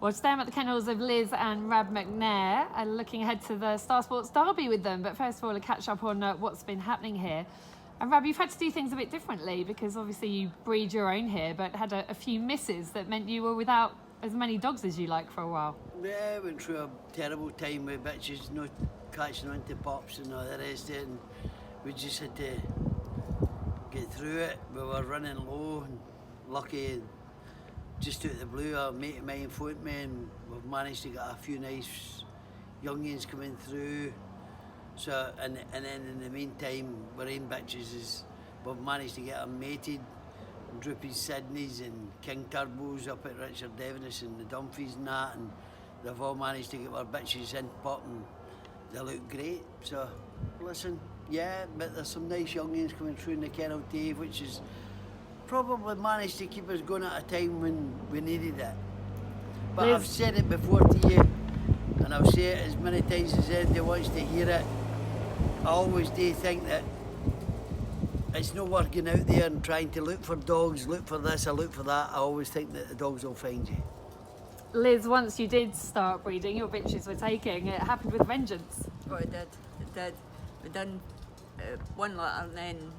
Well, today I'm at the kennels of Liz and Rab McNair and looking ahead to the Star Sports Derby with them. But first of all, a catch up on what's been happening here. And Rab, you've had to do things a bit differently because obviously you breed your own here, but had a few misses that meant you were without as many dogs as you like for a while. Yeah, went through a terrible time with bitches not catching on to pups and all the rest of it, and we just had to get through it. We were running low and lucky. Just out of the blue, a mate of mine phoned me and we've managed to get a few nice youngins coming through. So, and then in the meantime, we're in bitches is we've managed to get them mated. Droopys Sydneys and King Turbos up at Richard Devoness and the Dumfries and that, and they've all managed to get our bitches in pup and they look great. So, listen, yeah, but there's some nice youngins coming through in the kennel too, which is probably managed to keep us going at a time when we needed it. But I've said it before to you, and I'll say it as many times as anybody wants to hear it. I always do think that it's no worth going out there and trying to look for dogs, look for this or look for that. I always think that the dogs will find you. Liz, once you did start breeding, your bitches were taking. It happened with vengeance. Oh, it did. It did. We done one litter and then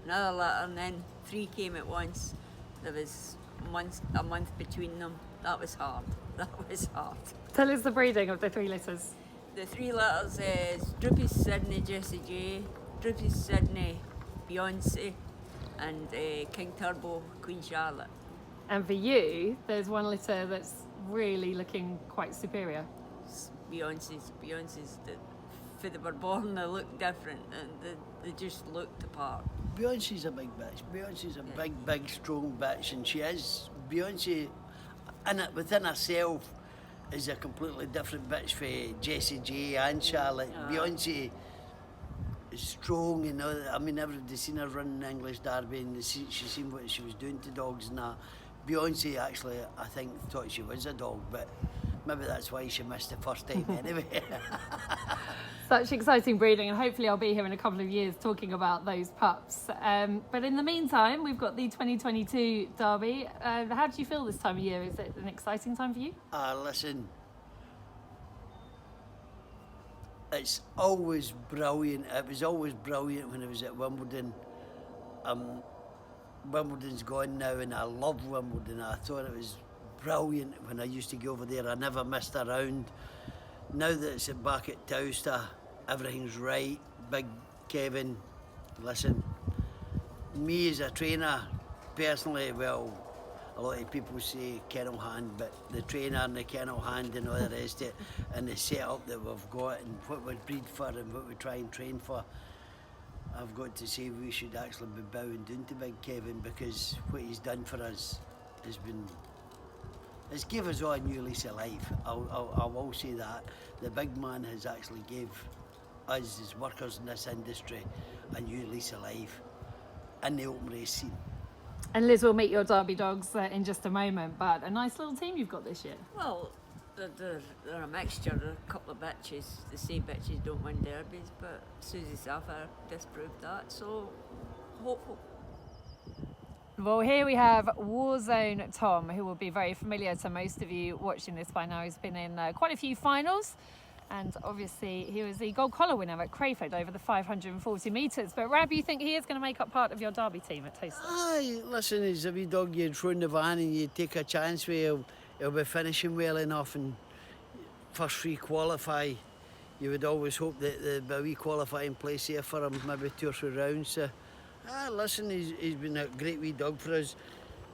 another litter and then 3 came at once. There was a month between them. That was hard. That was hard. Tell us the breeding of the 3 litters. The 3 litters is Droopys Sydney, Jessie J, Droopys Sydney, Beyonce, and King Turbo, Queen Charlotte. And for you, there's one litter that's really looking quite superior. Beyonce's, for they were born, they look different and they just looked apart. Beyonce's a big bitch. Beyonce's a big, strong bitch, and she is. Beyonce, within herself, is a completely different bitch for Jessie J and Charlotte. Beyonce is strong, you know. I mean, everybody's seen her running the English Derby and she seen what she was doing to dogs and that. Beyonce actually, I think, thought she was a dog, but maybe that's why she missed the first time anyway. Such exciting breeding, and hopefully I'll be here in a couple of years talking about those pups. But in the meantime, we've got the 2022 Derby. How do you feel this time of year? Is it an exciting time for you? Listen, it's always brilliant. It was always brilliant when I was at Wimbledon. Wimbledon's gone now, and I love Wimbledon. I thought it was brilliant when I used to go over there. I never missed a round. Now that it's back at Towcester, everything's right. Big Kevin, listen, me as a trainer, personally, well, a lot of people say kennel hand, but the trainer and the kennel hand and all the rest of it, and the setup that we've got and what we breed for and what we try and train for, I've got to say we should actually be bowing down to Big Kevin, because what he's done for us has been, it's give us all a new lease of life. I will say that. The big man has actually gave us as workers in this industry a new lease of life in the open race scene. And Liz will meet your Derby dogs in just a moment, but a nice little team you've got this year. Well, they're a mixture. They're a couple of bitches. They say bitches don't win derbies, but Susie Sapphire disproved that, so hopeful. Well, here we have Warzone Tom, who will be very familiar to most of you watching this by now. He's been in quite a few finals, and obviously he was the Gold Colar winner at Crayford over the 540 metres. But Rab, you think he is going to make up part of your Derby team at Towcester? Aye, listen, he's a wee dog you'd throw in the van and you'd take a chance with. He'll be finishing well enough, and first free qualify. You would always hope that there'd be a wee qualifying place here for him, maybe 2 or 3 rounds. So, listen, he's been a great wee dog for us.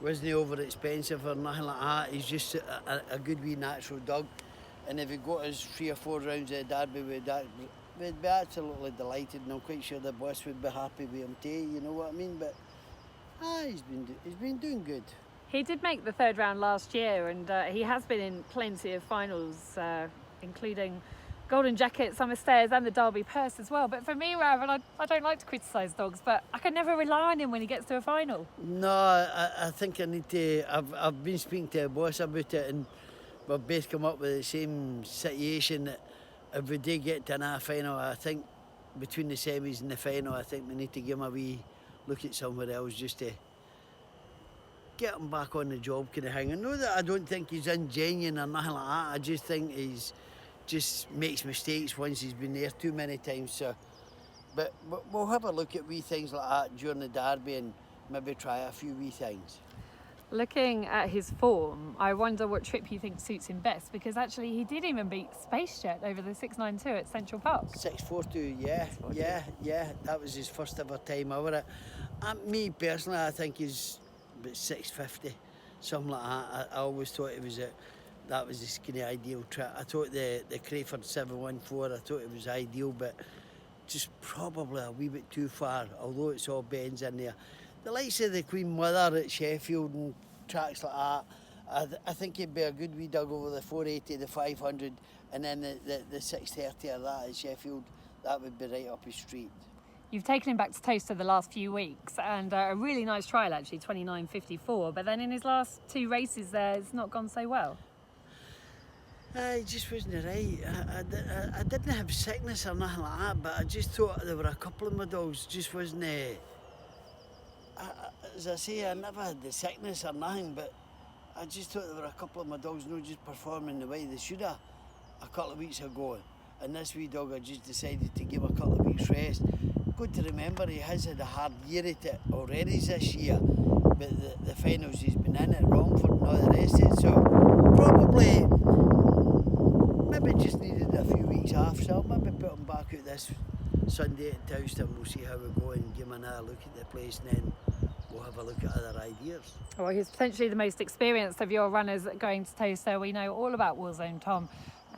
Wasn't over expensive or nothing like that. He's just a good wee natural dog. And if he got us 3 or 4 rounds of Derby, we'd be absolutely delighted, and I'm quite sure the boss would be happy with him too, you know what I mean? But he's been doing good. He did make the 3rd round last year, and he has been in plenty of finals, including Golden Jacket, Summer Stairs and the Derby Purse as well. But for me, Rab, and I don't like to criticise dogs, but I can never rely on him when he gets to a final. No, I think I need to. I've been speaking to a boss about it, and we've both come up with the same situation, that if we do get to an final, I think between the semis and the final, I think we need to give him a wee look at somewhere else just to get him back on the job kind of thing. I know that I don't think he's ingenuine or nothing like that. I just think he's just makes mistakes once he's been there too many times. So, but we'll have a look at wee things like that during the derby and maybe try a few wee things. Looking at his form, I wonder what trip you think suits him best, because actually he did even beat Space Jet over the 692 at Central Park. 642, yeah. That was his first ever time over it. Me personally, I think he's about 650, something like that. I always thought that was his kind of ideal trip. I thought the Crayford 714, I thought it was ideal, but just probably a wee bit too far, although it's all bends in there. The likes of the Queen Mother at Sheffield and tracks like that, I think it'd be a good wee dug over the 480, the 500, and then the 630 or that at Sheffield. That would be right up his street. You've taken him back to Towcester the last few weeks, and a really nice trial actually, 29.54, but then in his last 2 races there, it's not gone so well. It just wasn't right. I didn't have sickness or nothing like that, but I just thought there were a couple of my dogs just wasn't... as I say, I never had the sickness or nothing, but I just thought there were a couple of my dogs not just performing the way they should have a couple of weeks ago. And this wee dog, I just decided to give him a couple of weeks rest. Good to remember, he has had a hard year at it already this year, but the finals he's been in at Romford and all the rest of it, so probably maybe just needed a few weeks off, so I'll maybe put him back out this Sunday at Towcester and we'll see how we go and give him another look at the place, and then we'll have a look at other ideas. Well, he's potentially the most experienced of your runners going to Towcester. We know all about Warzone Tom,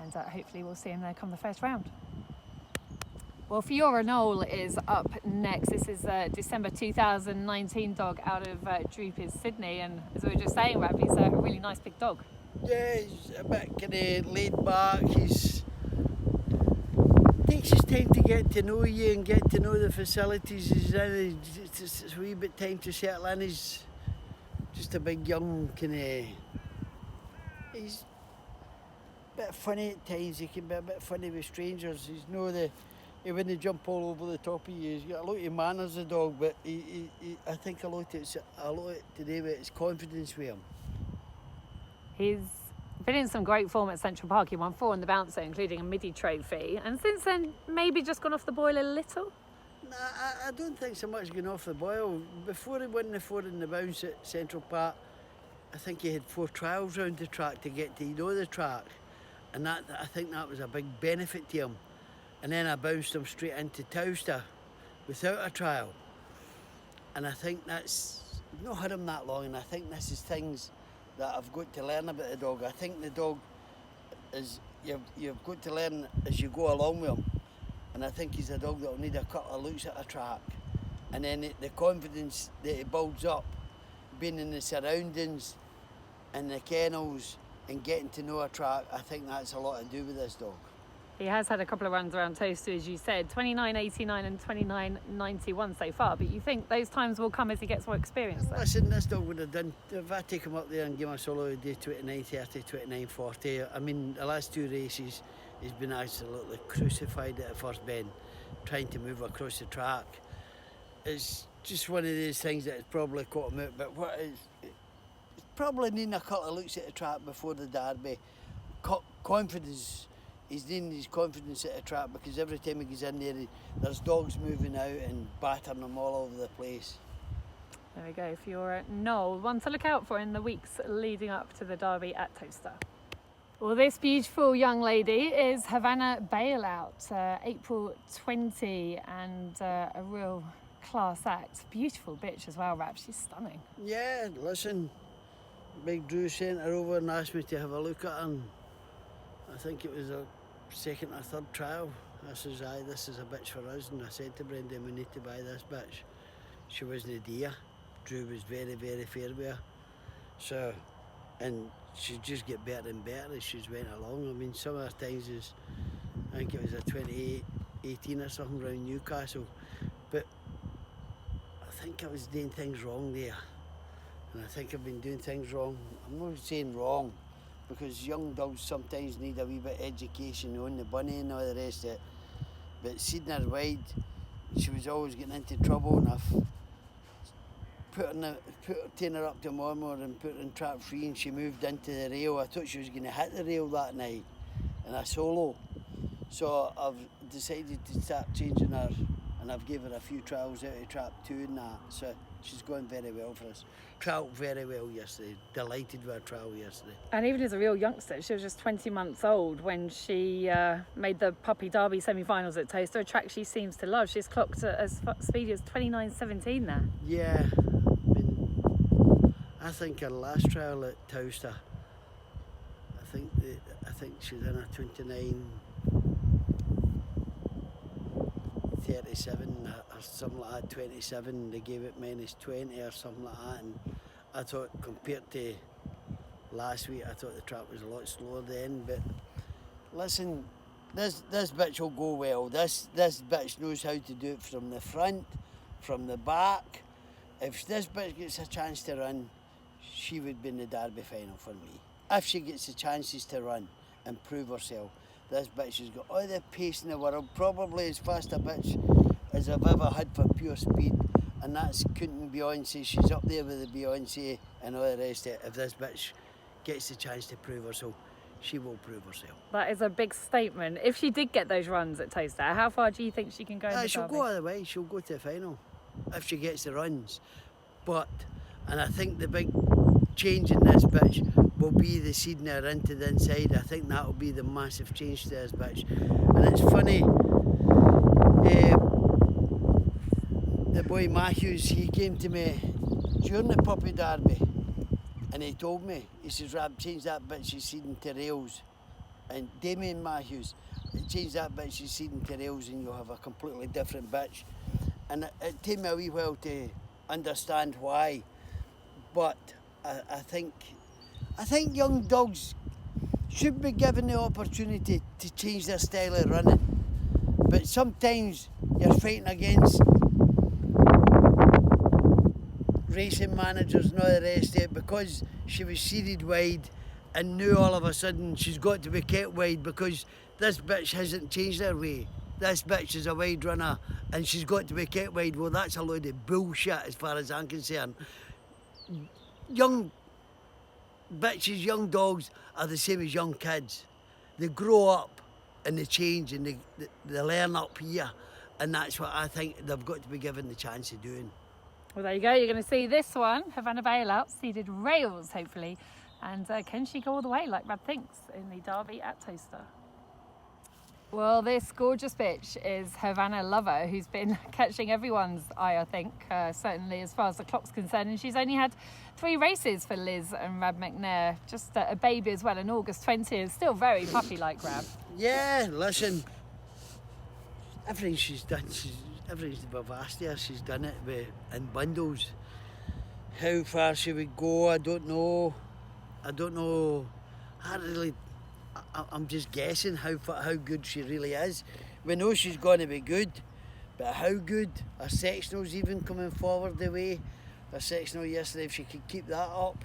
and hopefully we'll see him there come the first round. Well, Feora Noel is up next. This is a December 2019 dog out of Droopys Sydney, and as we were just saying, Rab, he's a really nice big dog. Yeah, he's a bit kind of laid back. He's takes his time to get to know you and get to know the facilities he's in. It's a wee bit time to settle in. He's just a big young kind of... He's a bit funny at times. He can be a bit funny with strangers. He wouldn't jump all over the top of you. He's got a lot of manners, the dog, but I think a lot to do with his confidence with him. He's been in some great form at Central Park. He won 4 in the bouncer, including a midi trophy, and since then maybe just gone off the boil a little. Nah, I don't think so much going off the boil. Before he won the 4 in the bounce at Central Park, I think he had 4 trials round the track to get to know the track, and I think that was a big benefit to him. And then I bounced him straight into Towcester without a trial, and I think that's not had him that long, and I think this is things that I've got to learn about the dog. I think the dog is, you've got to learn as you go along with him, and I think he's a dog that will need a couple of looks at a track, and then the confidence that he builds up, being in the surroundings and the kennels and getting to know a track, I think that's a lot to do with this dog. He has had a couple of runs around Towcester, as you said, 29.89 and 29.91 so far, but you think those times will come as he gets more experience then? Listen, this dog would have done, if I take him up there and give him a solo, he'd do 29.30, 29.40. I mean, the last 2 races, he's been absolutely crucified at the first bend, trying to move across the track. It's just one of these things that has probably caught him out, but it's probably needing a couple of looks at the track before the derby. Confidence. He's needing his confidence at the track, because every time he goes in there, there's dogs moving out and battering him all over the place. There we go, Feora Noel. One to look out for in the weeks leading up to the derby at Towcester. Well, this beautiful young lady is Havana Bailout, April 20, and a real class act. Beautiful bitch as well, Rab. She's stunning. Yeah, listen, Big Drew sent her over and asked me to have a look at her, and I think it was a 2nd or 3rd trial. I says, aye, this is a bitch for us, and I said to Brendan, we need to buy this bitch. She wasn't a dear. Drew was very, very fair with her. So, and she just get better and better as she went along. I mean, some of her times is, I think it was a 28-18 or something around Newcastle, but I think I was doing things wrong there, and I think I've been doing things wrong. I'm not saying wrong, because young dogs sometimes need a wee bit of education on the bunny and all the rest of it. But seeing her wide, she was always getting into trouble, and I've taking her up to Mormore and put her in trap free, and she moved into the rail. I thought she was going to hit the rail that night in a solo. So I've decided to start changing her, and I've given her a few trials out of trap 2 and that. So she's going very well for us. Trialled very well yesterday. Delighted with her trial yesterday. And even as a real youngster, she was just 20 months old when she made the Puppy Derby semi-finals at Towcester, a track she seems to love. She's clocked at as speedy as 29.17 there. Yeah, I think her last trial at Towcester, I think she's in a 29.37 or something like that, 27. They gave it -20 or something like that, and I thought compared to last week, I thought the track was a lot slower then. But listen, this bitch will go well. This bitch knows how to do it from the front, from the back. If this bitch gets a chance to run, she would be in the Derby final for me. If she gets the chances to run and prove herself, this bitch has got all the pace in the world, probably as fast a bitch as I've ever had for pure speed, and that's couldn't Beyonce. She's up there with the Beyonce and all the rest of it. If this bitch gets the chance to prove herself, she will prove herself. That is a big statement. If she did get those runs at Towcester, how far do you think she can go in the She'll Derby? go all the way. She'll go to the final if she gets the runs. And I think the big change in this bitch will be the seeding her into the inside. I think that will be the massive change to this bitch. And it's funny, the boy Matthews, he came to me during the Puppy Derby and he told me, he says, Rab, change that bitch she's seeding to rails. And Damien Matthews, change that bitch she's seeding to rails and you'll have a completely different bitch. And it took me a wee while to understand why, but I think young dogs should be given the opportunity to change their style of running. But sometimes you're fighting against racing managers and all the rest of it, because she was seeded wide and knew all of a sudden she's got to be kept wide because this bitch hasn't changed her way. This bitch is a wide runner and she's got to be kept wide. Well, that's a load of bullshit as far as I'm concerned. Young bitches, young dogs are the same as young kids. They grow up and they change and they learn up here, and that's what I think they've got to be given the chance of doing. Well, there you go. You're going to see this one, Havana bailout, seeded rails, hopefully. And can she go all the way like Rab thinks in the Derby at Towcester? Well, this gorgeous bitch is Havana Lover, who's been catching everyone's eye, I think, certainly as far as the clock's concerned. And she's only had 3 races for Liz and Rab McNair, just a baby as well in August 20th. Still very puppy-like, Rab. Yeah, listen, everything she's done, everything's we've asked her, she's done it in bundles. How far she would go, I don't know. I'm just guessing how good she really is. We know she's going to be good, but how good? Her sectional's even coming forward the way. Her sectional yesterday, if she could keep that up,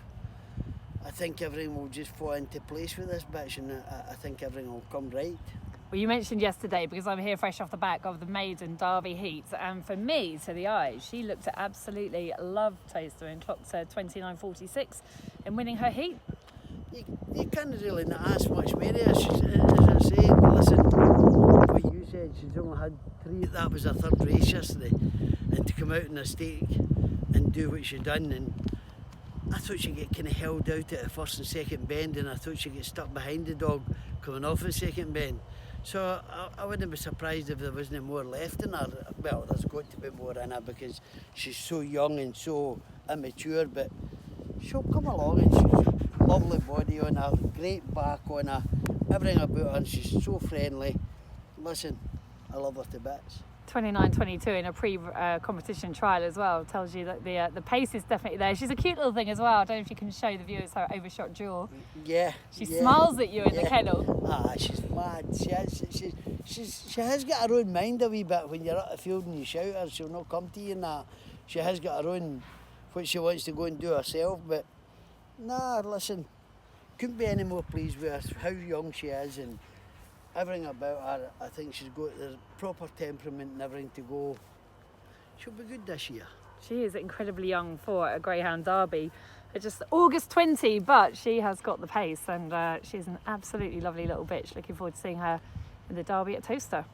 I think everything will just fall into place with this bitch, and I think everything will come right. Well, you mentioned yesterday, because I'm here fresh off the back of the maiden Derby heat, and for me, to the eye, she looked to absolutely love Towcester and clocked 29.46 in winning her heat. You can't really not ask much more of her. As I said, listen, what you said, she's only had 3, that was her 3rd race yesterday, and to come out in a stake and do what she done, and I thought she'd get kind of held out at the 1st and 2nd bend, and I thought she'd get stuck behind the dog coming off the 2nd bend. So I wouldn't be surprised if there wasn't more left in her. Well, there's got to be more in her because she's so young and so immature, but she'll come along, and she's a lovely body on her, great back on her, everything about her, and she's so friendly. Listen, I love her to bits. 29.22 in a pre-competition trial as well tells you that the pace is definitely there. She's a cute little thing as well. I don't know if you can show the viewers her overshot jaw. Yeah. She smiles at you in the kennel. She's mad. She has got her own mind a wee bit. When you're at the field and you shout her, she'll not come to you and that. She has got her own, what she wants to go and do herself, but nah, listen, couldn't be any more pleased with her, how young she is and everything about her. I think she's got the proper temperament and everything to go. She'll be good this year. She is incredibly young for a greyhound derby. Just August 20, but she has got the pace, and she's an absolutely lovely little bitch. Looking forward to seeing her in the derby at Towcester.